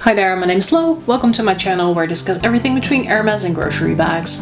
Hi there, my name is Lo. Welcome to my channel where I discuss everything between Hermes and grocery bags.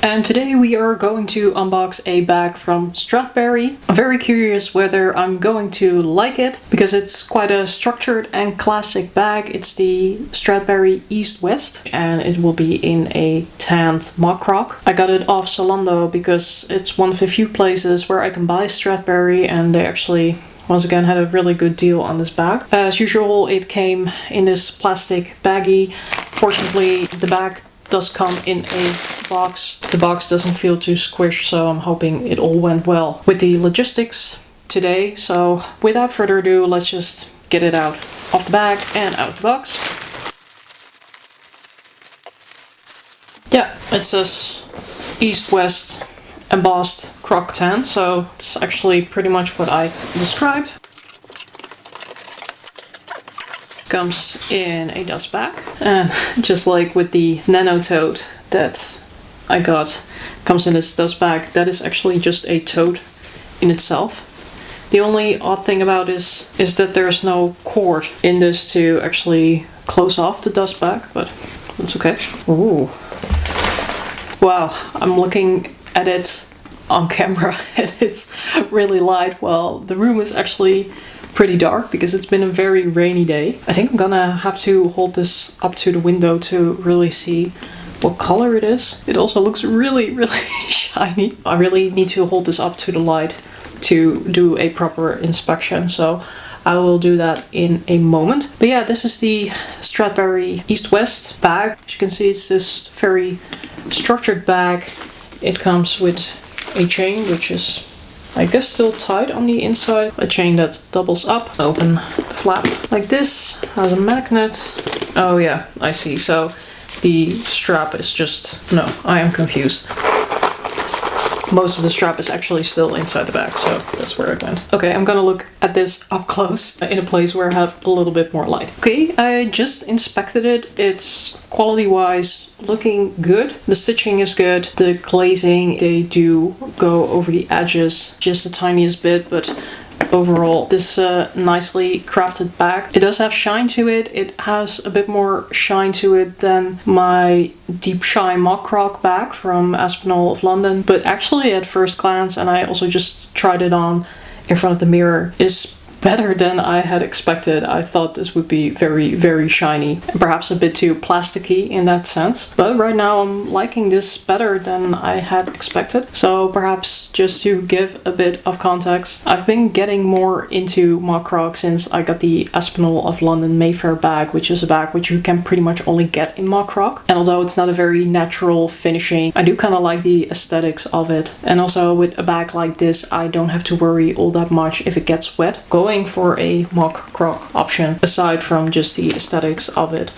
And today we are going to unbox a bag from Strathberry. I'm very curious whether I'm going to like it because it's quite a structured and classic bag. It's the Strathberry East West and it will be in a tanned mock croc. I got it off Zalando because it's one of the few places where I can buy Strathberry, and they actually once again had a really good deal on this bag. As usual, it came in this plastic baggie. Fortunately, the bag does come in a box. The box doesn't feel too squished, so I'm hoping it all went well with the logistics today. So without further ado, let's just get it out of the bag and out of the box. Yeah, it says East-West embossed croc tan, so it's actually pretty much what I described. Comes in a dust bag, and just like with the nano tote that I got, comes in this dust bag that is actually just a tote in itself. The only odd thing about this is that there's no cord in this to actually close off the dust bag, but that's okay. Ooh. Wow, I'm looking at it on camera and it's really light. Well, the room is actually pretty dark because it's been a very rainy day. I think I'm gonna have to hold this up to the window to really see what color it is. It also looks really shiny. I really need to hold this up to the light to do a proper inspection, so I will do that in a moment. But yeah, this is the Strathberry East-West bag. As you can see, it's this very structured bag. It comes with a chain, which is, I guess, still tied on the inside. A chain that doubles up. Open the flap like this. Has a magnet. Oh yeah, I see. So the strap is just... No, I am confused. Most of the strap is actually still inside the bag, so that's where it went. Okay, I'm gonna look at this up close in a place where I have a little bit more light. Okay, I just inspected it. It's quality-wise looking good. The stitching is good. The glazing, they do go over the edges just the tiniest bit, but overall, this is a nicely crafted bag. It does have shine to it. It has a bit more shine to it than my Deep Shine Mock Croc bag from Aspinall of London. But actually, at first glance, and I also just tried it on in front of the mirror, is better than I had expected. I thought this would be very shiny and perhaps a bit too plasticky in that sense. But right now I'm liking this better than I had expected. So perhaps just to give a bit of context, I've been getting more into mock croc since I got the Aspinall of London Mayfair bag, which is a bag which you can pretty much only get in mock croc. And although it's not a very natural finishing, I do kind of like the aesthetics of it. And also with a bag like this, I don't have to worry all that much if it gets wet. Going for a mock croc option, aside from just the aesthetics of it,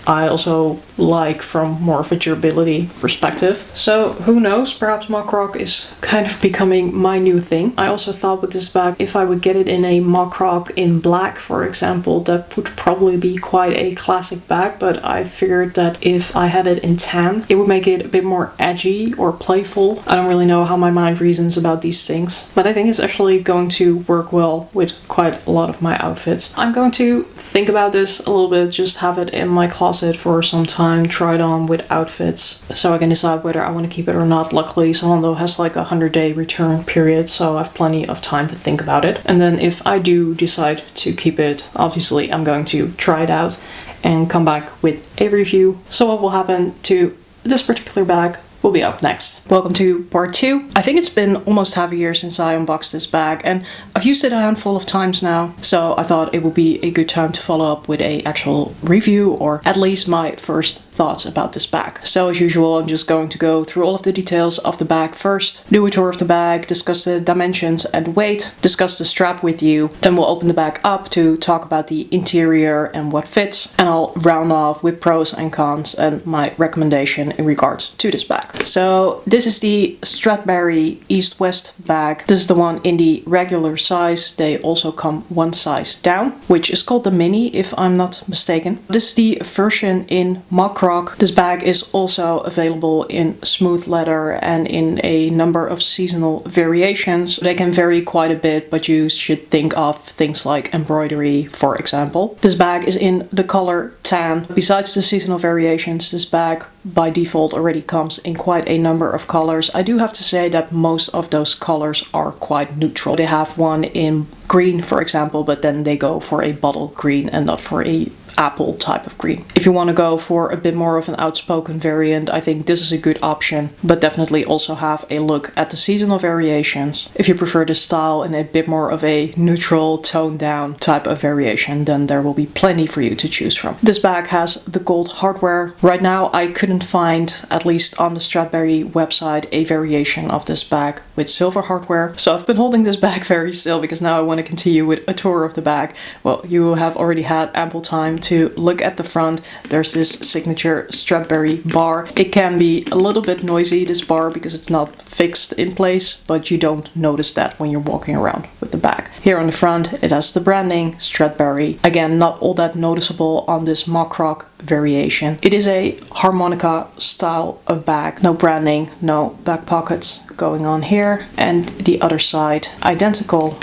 I also like from more of a durability perspective. So who knows, perhaps mock croc is kind of becoming my new thing. I also thought with this bag, if I would get it in a mock croc in black, for example, that would probably be quite a classic bag, but I figured that if I had it in tan, it would make it a bit more edgy or playful. I don't really know how my mind reasons about these things, but I think it's actually going to work well with quite a lot of my outfits. I'm going to think about this a little bit, just have it in my closet for some time, try it on with outfits so I can decide whether I want to keep it or not. Luckily, Zalando has like a 100-day return period, so I have plenty of time to think about it. And then if I do decide to keep it, obviously I'm going to try it out and come back with a review. So what will happen to this particular bag will be up next. Welcome to part 2. I think it's been almost half a year since I unboxed this bag, and I've used it a handful of times now, so I thought it would be a good time to follow up with a actual review, or at least my first thoughts about this bag. So as usual, I'm just going to go through all of the details of the bag first, do a tour of the bag, discuss the dimensions and weight, discuss the strap with you, then we'll open the bag up to talk about the interior and what fits, and I'll round off with pros and cons and my recommendation in regards to this bag. So this is the Strathberry East-West bag. This is the one in the regular size. They also come one size down, which is called the mini if I'm not mistaken. This is the version in mock croc. This bag is also available in smooth leather and in a number of seasonal variations. They can vary quite a bit, but you should think of things like embroidery, for example. This bag is in the color tan. Besides the seasonal variations, this bag by default already comes in quite a number of colors. I do have to say that most of those colors are quite neutral. They have one in green, for example, but then they go for a bottle green and not for a apple type of green. If you want to go for a bit more of an outspoken variant, I think this is a good option, but definitely also have a look at the seasonal variations. If you prefer this style in a bit more of a neutral, toned down type of variation, then there will be plenty for you to choose from. This bag has the gold hardware. Right now I couldn't find, at least on the Strathberry website, a variation of this bag with silver hardware. So I've been holding this bag very still because now I want to continue with a tour of the bag. Well, you have already had ample time to look at the front. There's this signature Strathberry bar. It can be a little bit noisy, this bar, because it's not fixed in place, but you don't notice that when you're walking around with the bag. Here on the front it has the branding Strathberry. Again, not all that noticeable on this mock rock variation. It is a harmonica style of bag. No branding, no back pockets going on here. And the other side, identical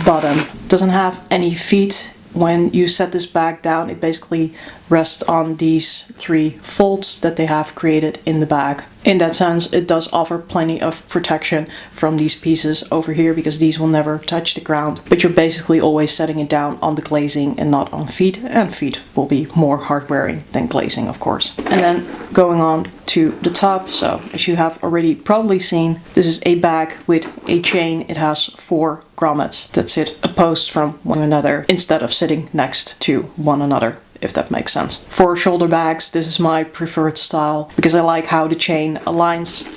bottom. Doesn't have any feet. When you set this bag down, it basically rests on these 3 folds that they have created in the bag. In that sense, it does offer plenty of protection from these pieces over here because these will never touch the ground. But you're basically always setting it down on the glazing and not on feet, and feet will be more hard wearing than glazing, of course. And then going on to the top, so as you have already probably seen, this is a bag with a chain. It has 4 grommets that sit opposed from one another instead of sitting next to one another, if that makes sense. For shoulder bags, this is my preferred style because I like how the chain aligns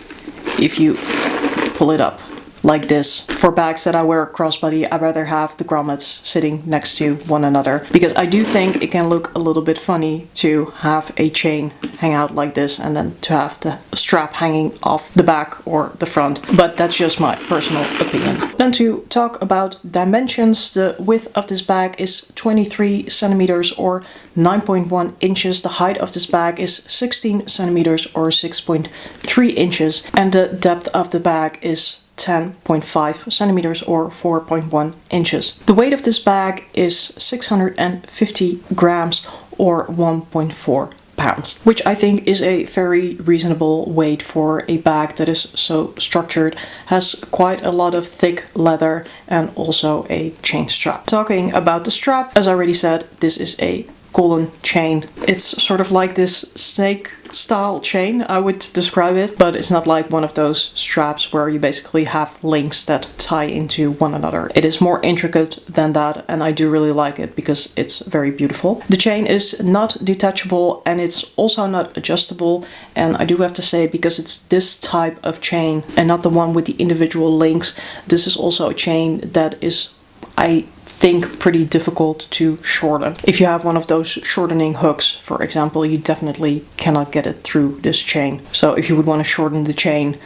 if you pull it up like this. For bags that I wear crossbody, I'd rather have the grommets sitting next to one another because I do think it can look a little bit funny to have a chain hang out like this and then to have the strap hanging off the back or the front, but that's just my personal opinion. Then to talk about dimensions, the width of this bag is 23 centimeters or 9.1 inches. The height of this bag is 16 centimeters or 6.3 inches, and the depth of the bag is 10.5 centimeters or 4.1 inches. The weight of this bag is 650 grams or 1.4 pounds, which I think is a very reasonable weight for a bag that is so structured, has quite a lot of thick leather and also a chain strap. Talking about the strap, as I already said, this is a golden chain. It's sort of like this snake style chain, I would describe it, but it's not like one of those straps where you basically have links that tie into one another. It is more intricate than that, and I do really like it because it's very beautiful. The chain is not detachable and it's also not adjustable, and I do have to say, because it's this type of chain and not the one with the individual links, this is also a chain that is, I think, pretty difficult to shorten. If you have one of those shortening hooks, for example, you definitely cannot get it through this chain. So if you would want to shorten the chain,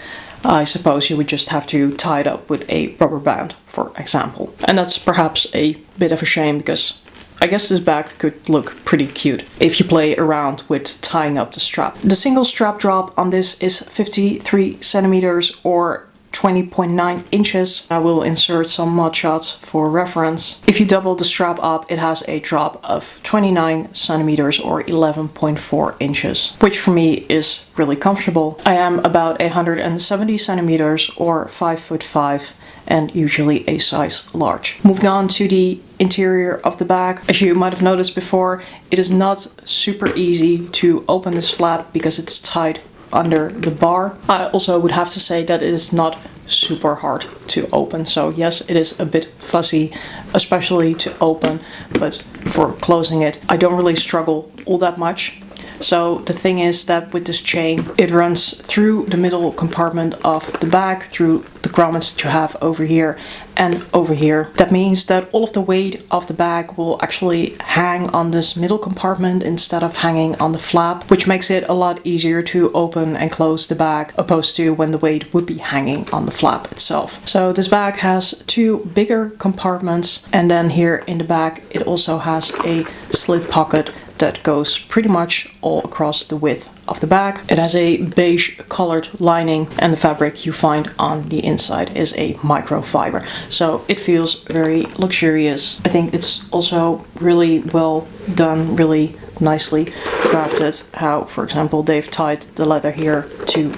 I suppose you would just have to tie it up with a rubber band, for example. And that's perhaps a bit of a shame because I guess this bag could look pretty cute if you play around with tying up the strap. The single strap drop on this is 53 centimeters or 20.9 inches. I will insert some mod shots for reference. If you double the strap up, it has a drop of 29 centimeters or 11.4 inches, which for me is really comfortable. I am about 170 centimeters or 5'5" and usually a size large. Moving on to the interior of the bag. As you might have noticed before, it is not super easy to open this flap because it's tied under the bar. I also would have to say that it is not super hard to open. So yes, it is a bit fuzzy, especially to open, but for closing it, I don't really struggle all that much. So the thing is that with this chain, it runs through the middle compartment of the bag, through the grommets that you have over here and over here. That means that all of the weight of the bag will actually hang on this middle compartment instead of hanging on the flap, which makes it a lot easier to open and close the bag, opposed to when the weight would be hanging on the flap itself. So this bag has 2 bigger compartments, and then here in the back it also has a slit pocket that goes pretty much all across the width of the bag. It has a beige colored lining, and the fabric you find on the inside is a microfiber. So it feels very luxurious. I think it's also really well done, really nicely crafted. How, for example, they've tied the leather here to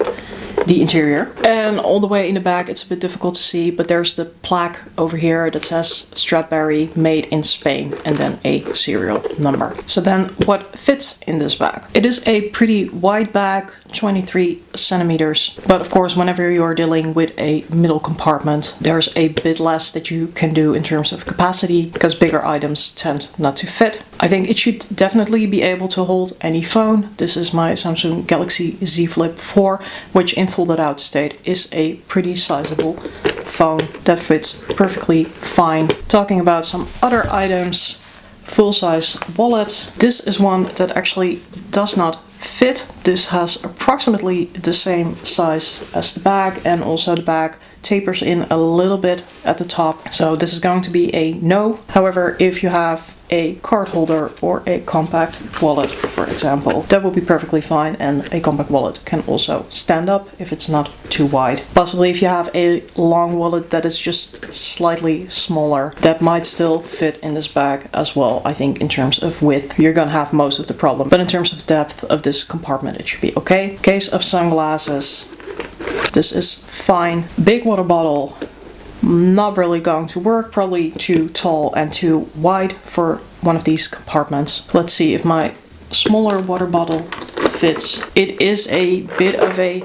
the interior. And all the way in the back, it's a bit difficult to see, but there's the plaque over here that says Strathberry, made in Spain, and then a serial number. So then what fits in this bag? It is a pretty wide bag, 23 centimeters. But of course, whenever you're dealing with a middle compartment, there's a bit less that you can do in terms of capacity, because bigger items tend not to fit. I think it should definitely be able to hold any phone. This is my Samsung Galaxy Z Flip 4, which in folded out state is a pretty sizable phone that fits perfectly fine. Talking about some other items, full-size wallet. This is one that actually does not fit. This has approximately the same size as the bag, and also the bag tapers in a little bit at the top. So this is going to be a no. However, if you have a card holder or a compact wallet, for example, that will be perfectly fine, and a compact wallet can also stand up if it's not too wide. Possibly if you have a long wallet that is just slightly smaller, that might still fit in this bag as well. I think in terms of width, you're gonna have most of the problem, but in terms of depth of this compartment, it should be okay. Case of sunglasses, this is fine. Big water bottle, not really going to work, probably too tall and too wide for one of these compartments. Let's see if my smaller water bottle fits. It is a bit of a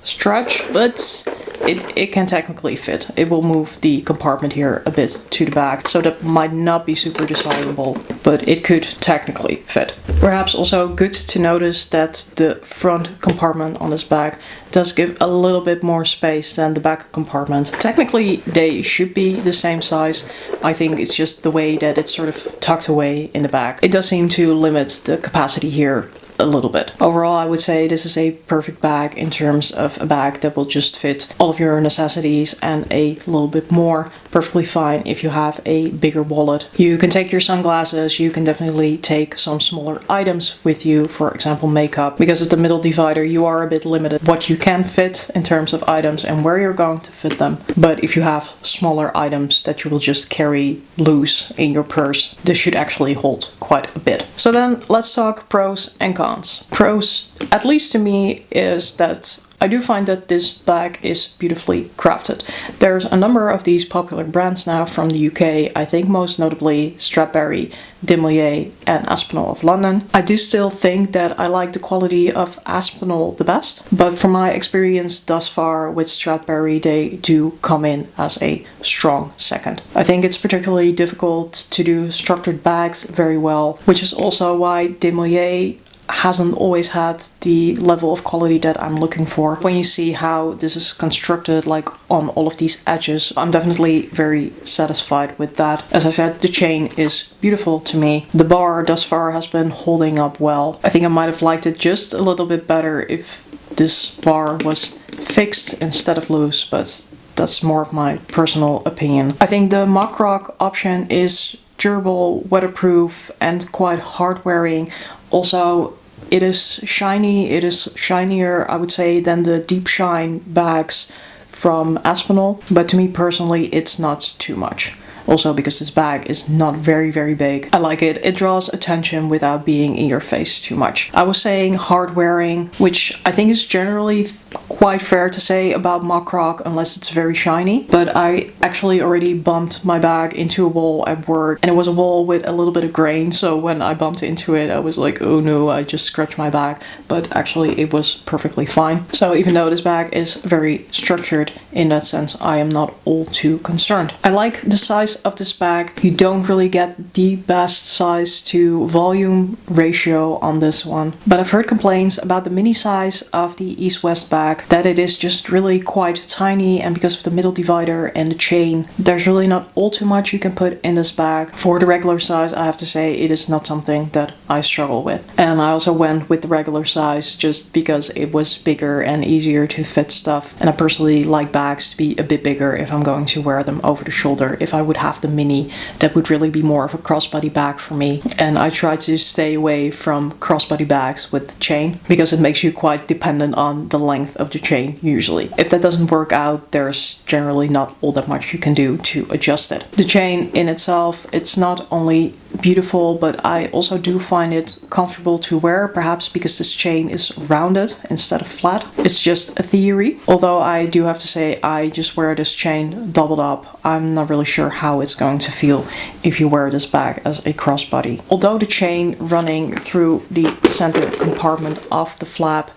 stretch, but it can technically fit. It will move the compartment here a bit to the back, so that might not be super desirable, but it could technically fit. Perhaps also good to notice that the front compartment on this bag does give a little bit more space than the back compartment. Technically they should be the same size. I think it's just the way that it's sort of tucked away in the back. It does seem to limit the capacity here a little bit. Overall, I would say this is a perfect bag in terms of a bag that will just fit all of your necessities and a little bit more. Perfectly fine if you have a bigger wallet. You can take your sunglasses, you can definitely take some smaller items with you, for example makeup. Because of the middle divider, you are a bit limited what you can fit in terms of items and where you're going to fit them. But if you have smaller items that you will just carry loose in your purse, this should actually hold quite a bit. So then let's talk pros and cons. Pros, at least to me, is that I do find that this bag is beautifully crafted. There's a number of these popular brands now from the UK, I think most notably Strathberry, Dimoyer and Aspinall of London. I do still think that I like the quality of Aspinall the best, but from my experience thus far with Strathberry, they do come in as a strong second. I think it's particularly difficult to do structured bags very well, which is also why Dimoyer hasn't always had the level of quality that I'm looking for. When you see how this is constructed, like on all of these edges, I'm definitely very satisfied with that. As I said, the chain is beautiful to me. The bar thus far has been holding up well. I think I might have liked it just a little bit better if this bar was fixed instead of loose, but that's more of my personal opinion. I think the mock rock option is durable, weatherproof and quite hard wearing. Also, it is shiny. It is shinier, I would say, than the deep shine bags from Aspinall. But to me personally, it's not too much. Also because this bag is not very big. I like it. It draws attention without being in your face too much. I was saying hard wearing, which I think is generally quite fair to say about mock rock unless it's very shiny. But I actually already bumped my bag into a wall at work, and it was a wall with a little bit of grain. So when I bumped into it, I was like, oh no, I just scratched my bag. But actually it was perfectly fine. So even though this bag is very structured in that sense, I am not all too concerned. I like the size of this bag. You don't really get the best size to volume ratio on this one, but I've heard complaints about the mini size of the East-West bag, that it is just really quite tiny, and because of the middle divider and the chain, there's really not all too much you can put in this bag. For the regular size, I have to say it is not something that I struggle with, and I also went with the regular size just because it was bigger and easier to fit stuff, and I personally like bags to be a bit bigger if I'm going to wear them over the shoulder. If I would have the mini. That would really be more of a crossbody bag for me. And I try to stay away from crossbody bags with chain because it makes you quite dependent on the length of the chain usually. If that doesn't work out, there's generally not all that much you can do to adjust it. The chain in itself, it's not only beautiful, but I also do find it comfortable to wear, perhaps because this chain is rounded instead of flat. It's just a theory. Although I do have to say, I just wear this chain doubled up. I'm not really sure how it's going to feel if you wear this bag as a crossbody. Although the chain running through the center compartment of the flap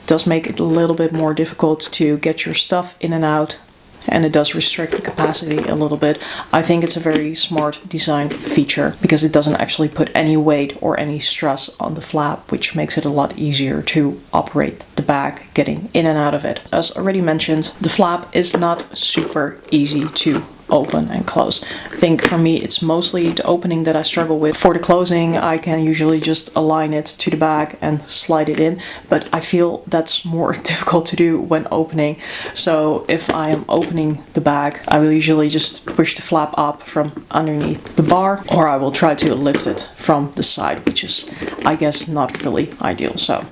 does make it a little bit more difficult to get your stuff in and out, and it does restrict the capacity a little bit, I think it's a very smart design feature because it doesn't actually put any weight or any stress on the flap, which makes it a lot easier to operate the bag getting in and out of it. As already mentioned, the flap is not super easy to open and close. I think for me it's mostly the opening that I struggle with. For the closing, I can usually just align it to the bag and slide it in, but I feel that's more difficult to do when opening. So if I am opening the bag, I will usually just push the flap up from underneath the bar, or I will try to lift it from the side, which is, I guess, not really ideal. So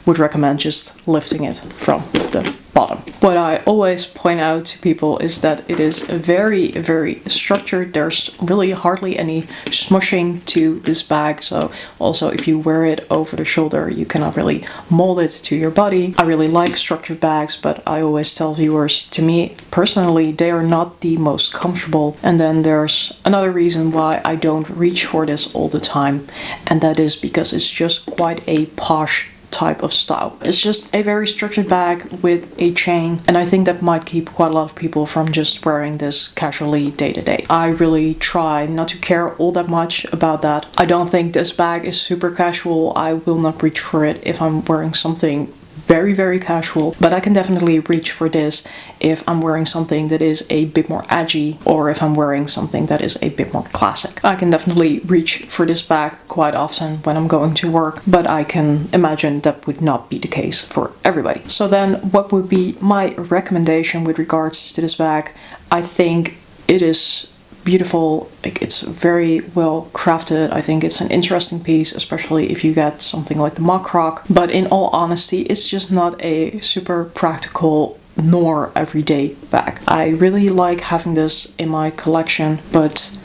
would recommend just lifting it from the bottom. What I always point out to people is that it is very, very structured. There's really hardly any smushing to this bag. So also if you wear it over the shoulder, you cannot really mold it to your body. I really like structured bags, but I always tell viewers, to me personally, they are not the most comfortable. And then there's another reason why I don't reach for this all the time. And that is because it's just quite a posh type of style. It's just a very structured bag with a chain, and I think that might keep quite a lot of people from just wearing this casually day to day. I really try not to care all that much about that. I don't think this bag is super casual. I will not reach for it if I'm wearing something very, very casual, but I can definitely reach for this if I'm wearing something that is a bit more edgy, or if I'm wearing something that is a bit more classic. I can definitely reach for this bag quite often when I'm going to work, but I can imagine that would not be the case for everybody. So then what would be my recommendation with regards to this bag? I think it is beautiful, like it's very well crafted. I think it's an interesting piece, especially if you get something like the mock croc. But in all honesty, it's just not a super practical nor everyday bag. I really like having this in my collection, but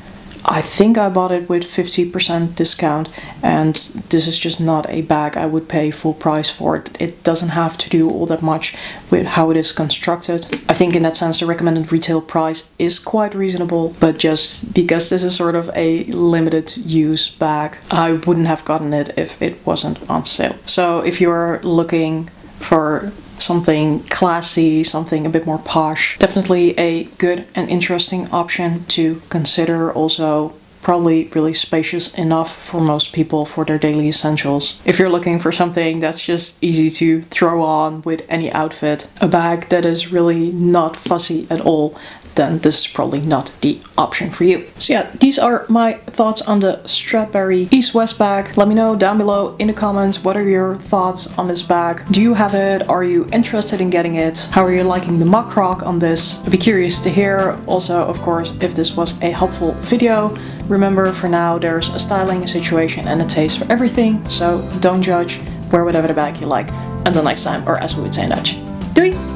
I think I bought it with 50% discount, and this is just not a bag I would pay full price for. It doesn't have to do all that much with how it is constructed. I think in that sense the recommended retail price is quite reasonable, but just because this is sort of a limited use bag, I wouldn't have gotten it if it wasn't on sale. So if you're looking for something classy, something a bit more posh, definitely a good and interesting option to consider. Also probably really spacious enough for most people for their daily essentials. If you're looking for something that's just easy to throw on with any outfit, a bag that is really not fussy at all, then this is probably not the option for you. So yeah, these are my thoughts on the Strathberry East-West bag. Let me know down below in the comments, what are your thoughts on this bag? Do you have it? Are you interested in getting it? How are you liking the mock croc on this? I'd be curious to hear. Also, of course, if this was a helpful video. Remember, for now, there's a styling, a situation, and a taste for everything, so don't judge. Wear whatever the bag you like. Until next time, or as we would say in Dutch, doei!